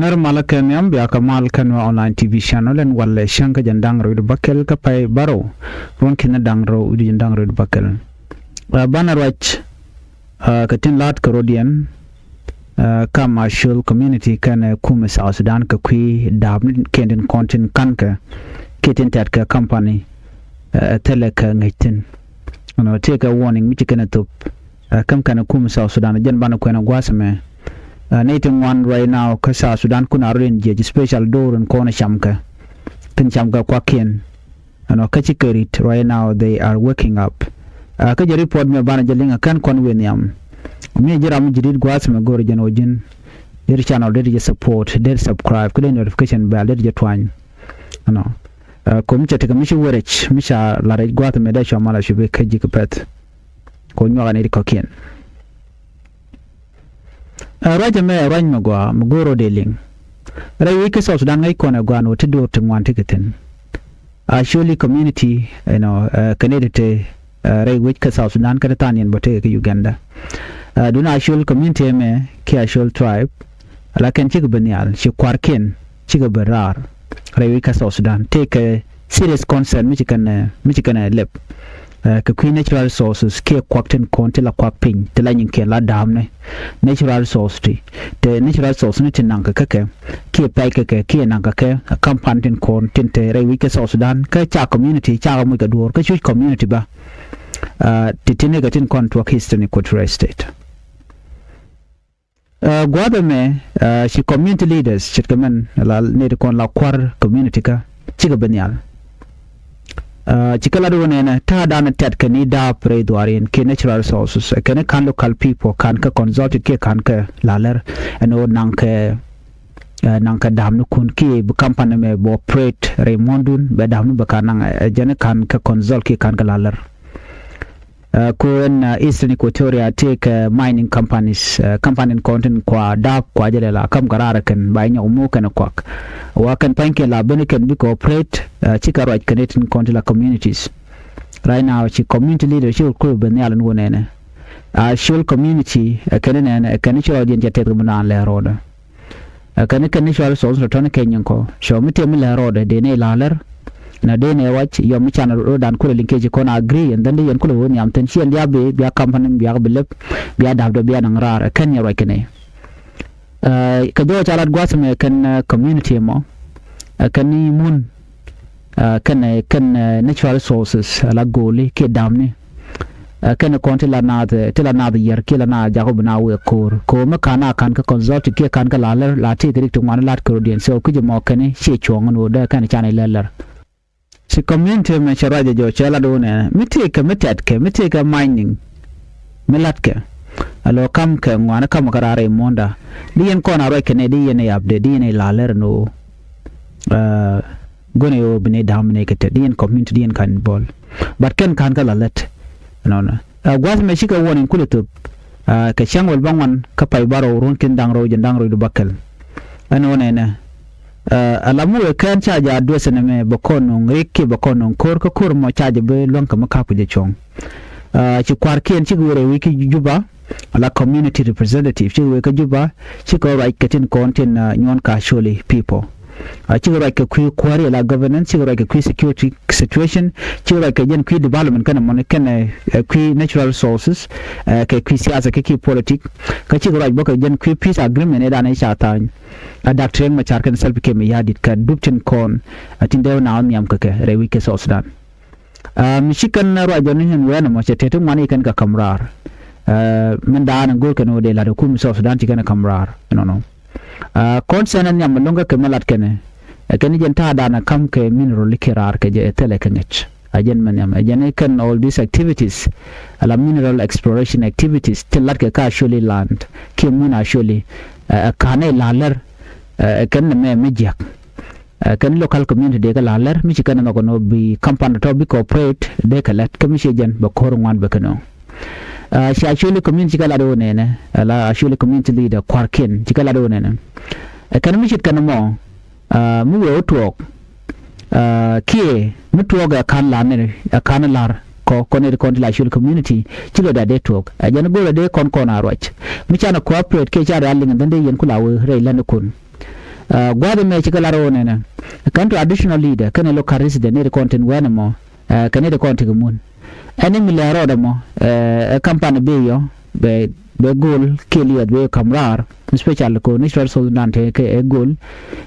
ner malaken yam bia kamal kan online TV channel en walle shanka jandang ro bakel ka pay baro ron kin dang ro udi jandang ro bakel banar wach katin lat karodian kama shul community kan kuma South Sudan ka kwi dabn kenden content kanka kitin tat ka company teleka ngaitin take a warning mi tikana top kam kana kuma South Sudan jan bana ko na gwasame nating one right now ka South Sudan kuna rin je special door and kona shamka tin shamka kwa ken ka chikerit right now they are waking up ka je report me bana jalinga kan kon weniam me jira mu jirid gwasame gore janojin der channel der je support der subscribe ku notification bell der je twan ko mi tete mi shiwerech mi sha la re gwatame da shamala shibe kaji kapet ko nyoga ne ko ken raja me rany magwa mugoro dealing rai wiki South Sudan ngai kona gwano tido tingwan tiketin surely community connected rai wiki South Sudan kada tanien bote ke Uganda duna surely community me ke surely tribe lakin chik banial shi kwarken chik berar rai wiki South Sudan take a serious concern michikan lep ka kwi natural resources ke kwakten konti la kwakpin tela nyinke la damne natural resource te natural resource ne tinanka kake ke pai kake ke nanka ke kampantin kon tinte rai wike South Sudan ka cha community cha mu ga dur ka chu community ba titine ga tin kon to history cultural state gwada me shi community leaders chitkamen la ne kon la kwar community ka chiga banyal chikala do nena ta dana tet kani da pre dwarin ke natural resources kan kan local people kan ka consult ke kan ka laler eno nanka damnu kun ki bu company me bo operate Raymondun be damnu bakanan jane kan ka consult ke kan ka laler ko en Eastern Equatoria take mining companies company content kwa da kwa jele la kam garara kan baynya umu kan kwak wa kan panke la bene kan bi cooperate chika right connecting content la communities right now chi community leadership ko ben yalan wonene shul community kan chiro din jate rumana le roda kan chiro so ton kenyan ko show mi tem le roda de ne laler na dene watch yo mi channel dan kula linkage ko na agree and then yan kula woni am ten chi ndia be biya company biya belep biya dabdo biya nang rar kan ya rakene ka do chalat gwasme kan community mo kan ni mun kan natural resources la goli ke damne kan ko tela na yer ke la na jago bna we ko makana kan ka consult ke kan ka laler la te direct ngwan lat ko dien so ku je mo kan chi chong no da kan channel laler si community me charaje jo chala do ne miteka mining milatke alo kam ke ngwana kam karare monda dien kona ro kene dien yabde dien laler no gone yo bne damne kete dien community dien kan bol but kan ka lalet no gwaz me shika woni kuleto ka changol bangwan ka pay baro ron kin dangro do bakal ano ne alamu kan charge address ne me bakono ngiki bakono kor mo charge be lonka makapu je chong ci kwarken ci gore wiki juba ala community representative ci we ka juba ci ko right katin content nyon ka surely people ci gore ka ku kwari la governance ci gore ka ku security situation ci gore ka jen ku development kana mon kana ku natural resources ka ku siyasa ka ki politics ka ci gore ba ka jen ku peace agreement ne da na sha ta adapting ma charkan self ke me yadit ka duptin kon atin dew na am yam ka rewi ke South Sudan mishikan ro ajoni hen wena mo chete mani kan ka kamrar men da na gol kan de la de kum South Sudan ti kan kamrar no kon sanan yam longa ke malat kene kan jen ta da na kam ke mineral likirar ke je tele kanech ajen man yam ajen kan all these activities ala mineral exploration activities tilat ke ka surely land ke mun surely kane laler kan me mejak kan local community de ka laler mi kan no no bi company to bi cooperate de ka lat commission jen ba kor ngwan ba kano shi actually community ka la do ne la actually community leader kwarkin ti ka la do ne kan mi kan mo mu we to ki mu to ga kan la ne kan lar ko ne ko la actually community ti lo da de to jan go de kon na roch mi chana cooperate ke cha da lingin dan de yen kula we re lan kun gwada me chikala ro ne na kan traditional leader kan local resident ne content wena mo kan ne content mun ani mi la ro da mo company be yo be goal keliat be kamrar special ko natural Sudan te ke goal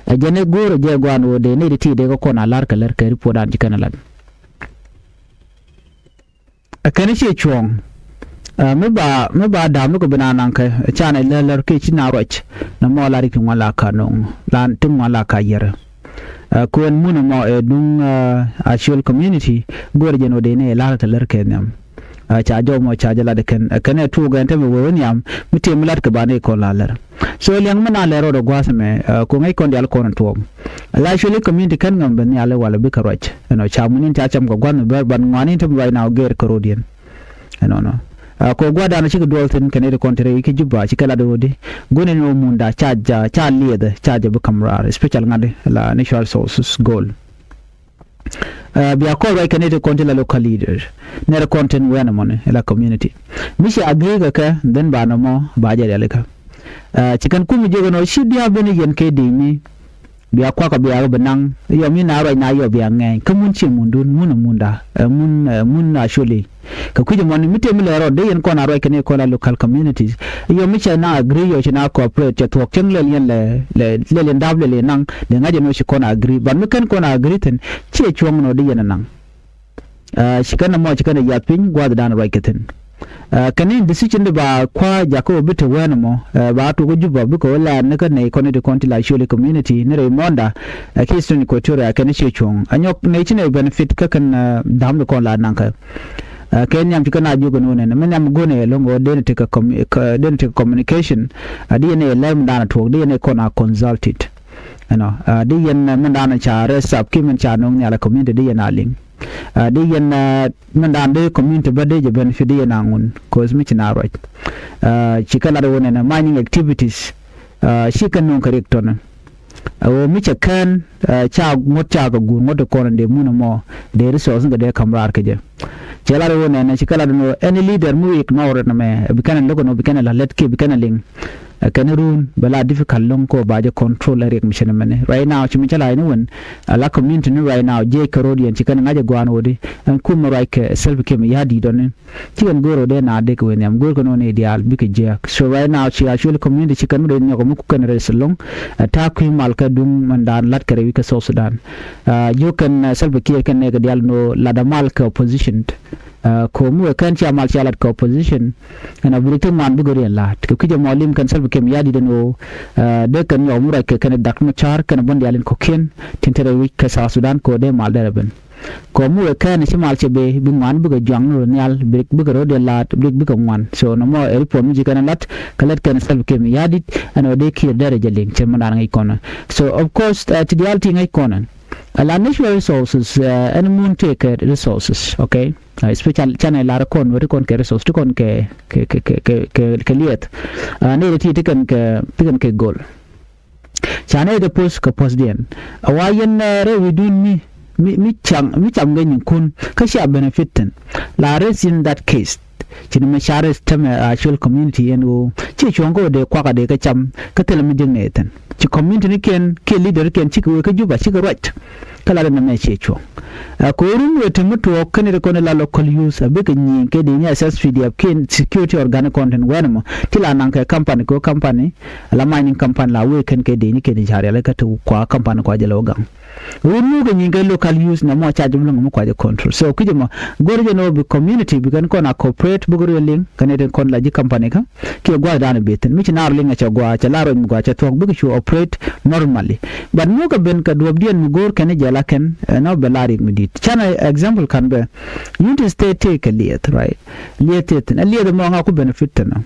jene goro je gwano de ne ti de ko kona lar ka report an jikana lan kan shi chuong me ba da mu ko banana ka chana lar ke china roch na mo la ri wala ka no lan tung wala ka yere ko en mun mo dung actual community goro je no de ne lar ta lar ke nam cha jo mo cha jala de kan tu ga ente wo nyam mite mulat ka bane ko lalar so liang mana lero do gwasme ko ngai kon dial kon to la shuli community kan ngam ben yale wala be karwach no cha munin cha cham ko gwan ber ban ngani to right now ger karodian no ko gwada na shiga dolten kan de kontre ki jubba ci kala do de gonen no munda cha liede cha be kamrar special ngade la natural sources goal biya ko rai kanete content la local leader ne content wena mon la community mishi agree ka den ba no mo ba je dele ka cikan kuma je no shi dia bene yen ke de mi biya kwa ka biya benang yo mi na rai na yo biya ngai kamun chi mundun munda mun actually ka kuje mon mite mi le ro de yen ko na rai kane ko la local communities yo mi cha na agree yo na cooperate to tok cheng le yen le ndable le nang de ngaje no shi ko na agree ban mi kan ko na agree ten che chuong no de yen nang shi kan mo shi kan ya pin gwa da na rai keten kanin decision ba kwa jako bito wena mo ba to go juba biko la ne kan ne konde konti la shole community ne re monda kisuni ko tura kan shi chung anyok ne chine benefit ka kan dam ko la nan ka ken nyam tikana jugo no ne men nyam gone longo den te ka communication adi ne lem dana to di ne kona consulted di yen men dana cha resap kimen cha no ne la community di na ling di yen men dan de community bade je benefit di na ngun cause mi china right chikala do ne mining activities shi kan non correct on o mi cha kan cha ngota ga gu ngota ko de mun mo de resource ga de kamrar ke je chela do ne chikala do any leader mu ignore na me bikana logo no bikana la let ke bikana ling Cameroon bala difficult long ko baje control rek mission mane right now chimi chala ni won la community ni right now je karodian chikan ngaje gwano de an kuma right self kem yadi don chikan goro de na de ko nyam goro no ne dial bike je so right now chi actually community chikan de ne ko mu kan resolong ta ku mal ka dum mandan lat kare wika so Sudan you can self ke kan ne ga dial no la da mal ka opposition ko mu kan ci amal ci alat ko opposition ana burite man bu gore lat ko kije molim kan salbu kem yadi deno de kan yo mura ke kan dak ma char kan bon yalen ko ken tintere wi ka sa Sudan ko de mal dara ben ko mu kan ci mal ci be bi man bu ga jang ro nyal bi bu ga de lat bi bu ga man so no mo el po mu ji kan lat kalat kan salbu kem yadi ana de ki dara jalen ci man ngai kono so of course to the alti ngai kono la natural resources and moon take resources okay special channel la kon we kon ke resource to kon ke liet ne ti tikan ke goal channel de post ka post den awayen re we do mi cham ganin kun kashi a benefitin la res in that case chini ma shares tam actual community and go chi chongo de kwa ka de ka cham ka tel mi dinne tan chi community ni ken ke leader ken chi ka juba chi ka right kala na me chi chong ko rum we temuto kan de kon la local use be ka nyi ke de nya access video ken security organic content wenmo tila nan ka company la mining company la we ken ke de ni ke de jare la ka to kwa company kwa jelo gang rum ga nyi ga local use na mo charge mo mo kwa de control so kujema gorje no be community be kan kona corporate bugoro ling kanete kon la ji company ka ke gwa dana beten mi na ling cha gwa cha laro mi gwa cha tok bugu chu operate normally but no ka ben ka dob dien mi gor kane jala ken no belari mi dit chana example kan be unity state take a liet right liet na liet mo nga ku benefit na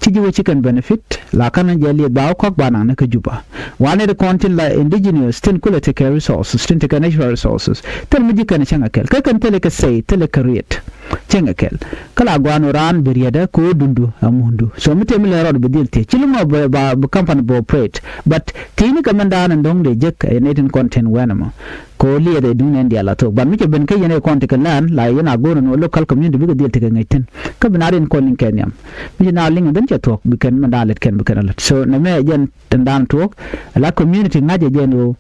chiji we chicken benefit la kan jali ba ko bana na ka juba wane de content la indigenous tin kula take resources tin take natural resources tel mi jikan changa kel ka kan tele ka say tele ka rate chenga kel kala gwano ran beriada ko dundu amundu so mite mi lero be dilte chilmo ba company bo operate but tini kamanda nan dong de jek neten content wenama ko liye de dun en dia la to ban mi ke ben ke yene konti ke lan la yana go no local community bi ko te ngaitin ka binarin ko nin kenyam mi na ling den cha to bi ken mandalet ken bi ken la so na me jen tandan to la community ngaje jeno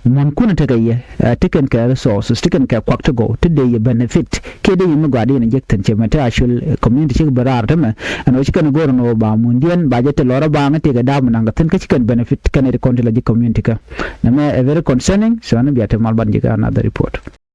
mon kuna te gaye tiken ke resources tiken ke kwak to go to de benefit ke de yim gwa de ne jekten che mata actual community chi barar ta me ano chi kan go no ba mundien ba jete lora ba ngate ga da mun ngaten ke chi kan benefit kan e konti la community ka na me very concerning so na biate mal ban jiga another report